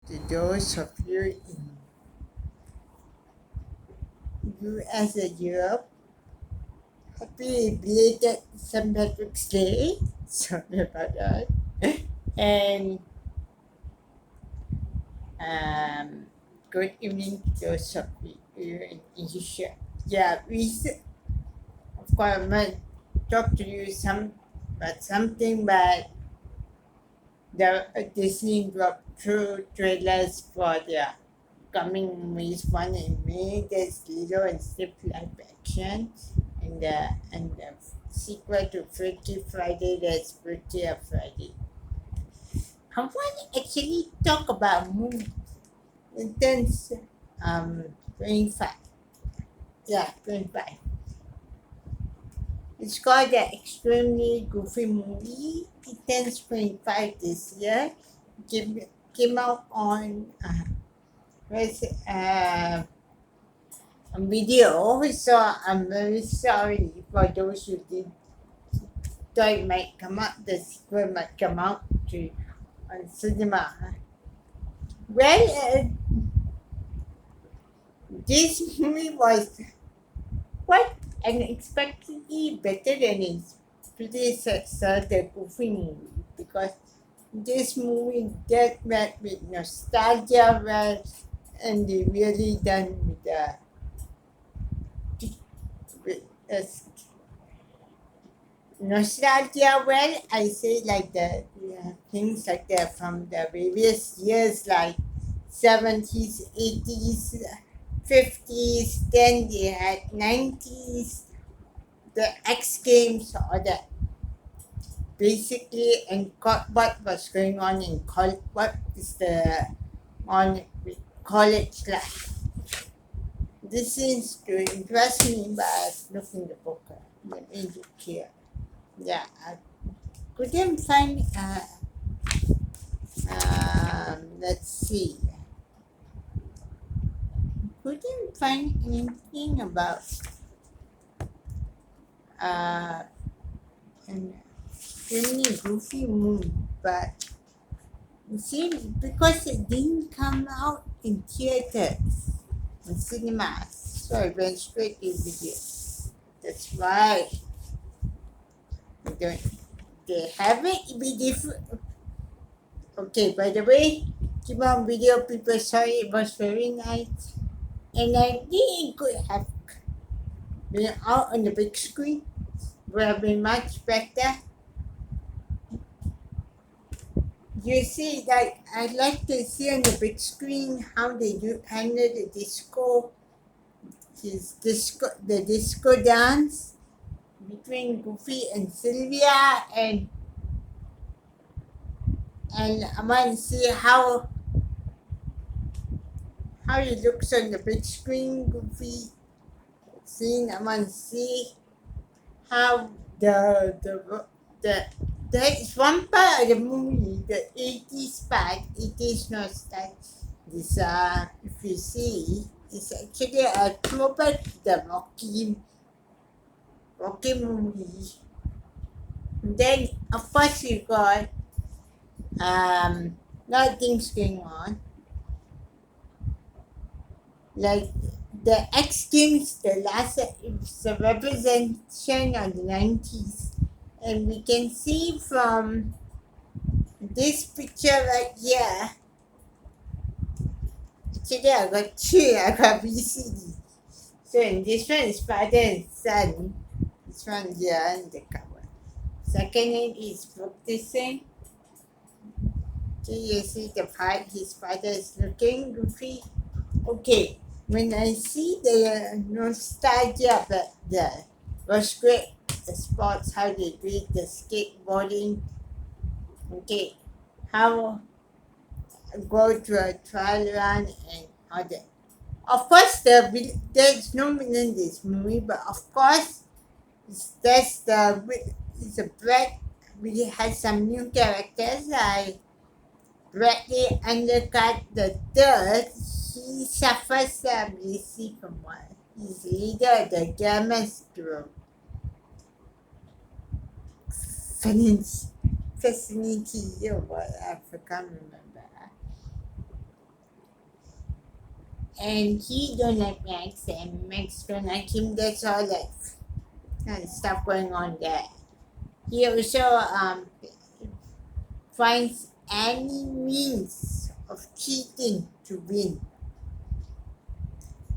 to those of you in US and Europe. Happy belated St. Patrick's Day. Sorry about that. And um, good evening to those of you in Asia. Yeah, of course, I might talk to you about something, but the Disney dropped two trailers for their coming movies. One in May, there's Lilo and Stitch live action, and the sequel to Freaky Friday, there's Prettier Friday. I want to actually talk about movie intense 25. Yeah, 25. It's called the Extremely Goofy Movie. It turns 25 this year. Came, came out on where's it? A video. So I'm very sorry for those who did thought it might come out. The sequel might come out to on cinema. Well, this movie was quite unexpectedly better than its predecessor, the Goofy movie, because this movie dealt met with nostalgia well, and they really done with nostalgia well. I say like the things like that from the various years, like 70s, 80s, 50s, then they had 90s, the X Games, or the basically, and what was going on in college, what is the on with college life. This seems to interest me, but I look in the book. Let me look here. Yeah, I couldn't find. Let's see. Couldn't find anything about uh, an extremely goofy movie, but you see, because it didn't come out in theaters, in cinemas, so I went straight to video. That's why I don't, they have it be different. Okay, by the way, keep on video people saw it was very nice. And I think it could have been out on the big screen. Would have been much better. You see, like I'd like to see on the big screen how they do handle the the disco dance between Goofy and Sylvia, and I want to see how it looks on the big screen. Goofy scene. I want to see how the there is one part of the movie, the 80s part, 80s nostalgia. This if you see, it's actually a throwback to the Rocky movie. Then of course you got lot of things going on, like the X Games, the last it's a representation of the 90s, and we can see from this picture right here. Actually, I got two. I got VCD. So in this one is father and son. This one here in the cover. Second name is practicing. So you see the part his father is looking goofy. Okay, when I see the nostalgia back there, was great. The sports, how they did the skateboarding. Okay, how go to a trial run and all that. Of course, there's no villain in this movie, but of course, there's it's a Brett. We had some new characters like Bradley Undercut the third. He suffers some legacy from what his leader of the Germans group. Fascinity or what I can't remember. and he don't like Max, and Max don't like him. That's all that kind of stuff going on there. He also finds any means of cheating to win.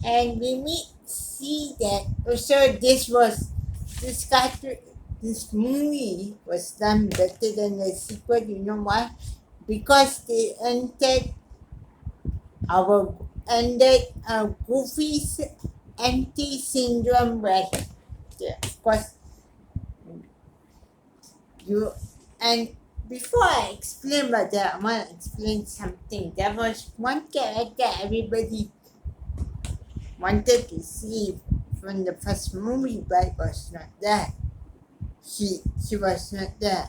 And we may see that also this movie was done better than the sequel. You know why? Because they ended Goofy's anti syndrome where of course you and before I explain about that, I want to explain something. There was one character everybody wanted to see from the first movie, but was not there. She was not there.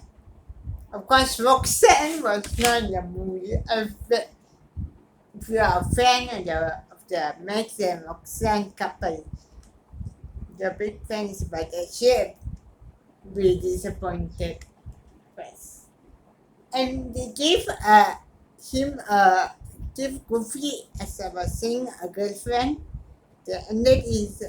Of course, Roxanne was not in the movie. If you are a fan of the Max and Roxanne couple, you're big fans, but she be disappointed first. And they gave give Goofy, as I was saying, a girlfriend. The ended is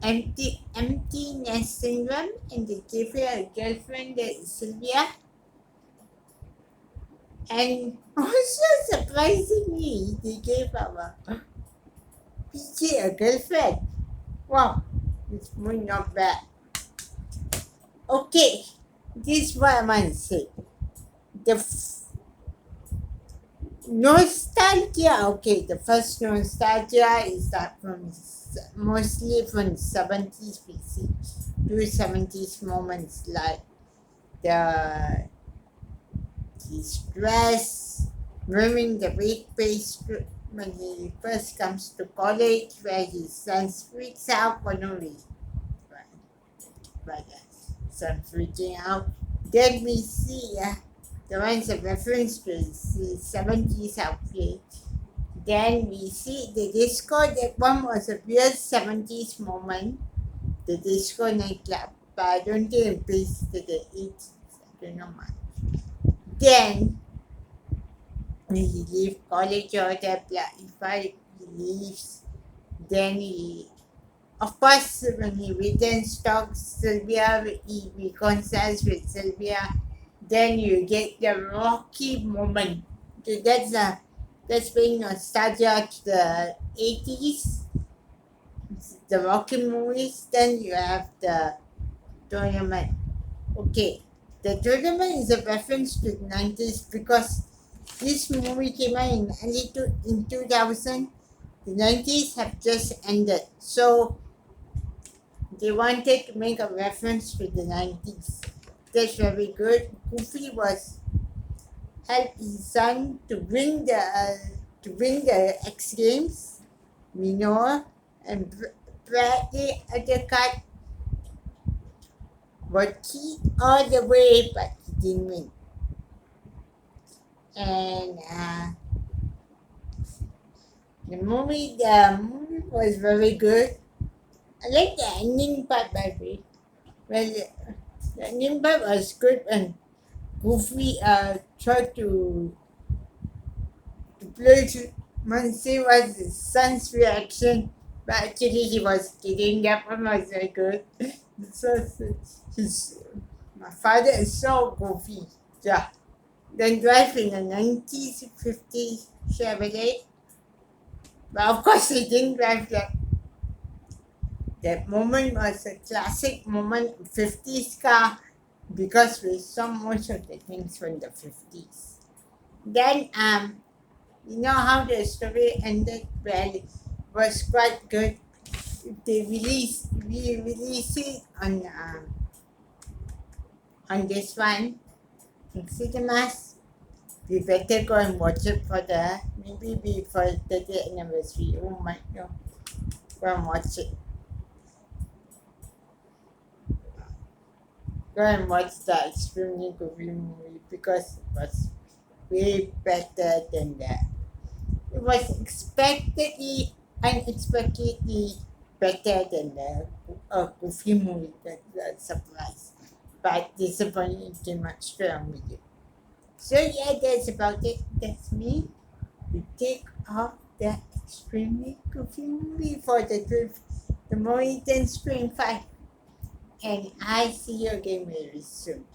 emptiness syndrome, and they gave her a girlfriend that is Sylvia. And also surprisingly, they gave our PJ a girlfriend. Wow, it's really not bad. Okay, this is what I want to say. The nostalgia, okay, the first nostalgia is that mostly from 70s PC to 70s moments like the stress, remembering the big face when he first comes to college where his son freaks out for no reason. But son freaking out. Then we see the ones of reference to his 70s outfit. Then we see the disco. That one was a real 70s moment. The disco nightclub. But I don't think it plays to the 80s. I don't know much. Then he leaves college or that if he leaves, then of course when he returns talks Sylvia, he reconciles with Sylvia, then you get the Rocky moment. So that's being nostalgia to the 80s, the Rocky movies. Then you have the tournament. Okay, the tournament is a reference to the 90s because this movie came out in 2000. The 90s have just ended. So they wanted to make a reference to the 90s. That's very good. Goofy was help his son to win the X Games. Minoa and Bradley Undercut were key all the way, but he didn't win. And the movie was very good. I like the ending part, by the way. Well, the ending part was good when Goofy tried to play see was his son's reaction, but actually he was kidding. That one was very good. So my father is so goofy. Yeah. Then drive in a 1950s Chevrolet. But of course he didn't drive that. That moment was a classic moment, 50s car, because we saw most of the things from the 50s. Then you know how the story ended? Well, it was quite good. We released it on this one in cinemas. We better go and watch it for maybe before the 30th anniversary. Oh my god. Go and watch it. Go and watch the extremely goofy movie because it was way better than that. It was unexpectedly better than the Goofy movie. That's a surprise. But disappointing too much film with it. So yeah, that's about it. That's me. We take of the extremely goofy movie for the Mohican Spring Fight. And I see you again very soon.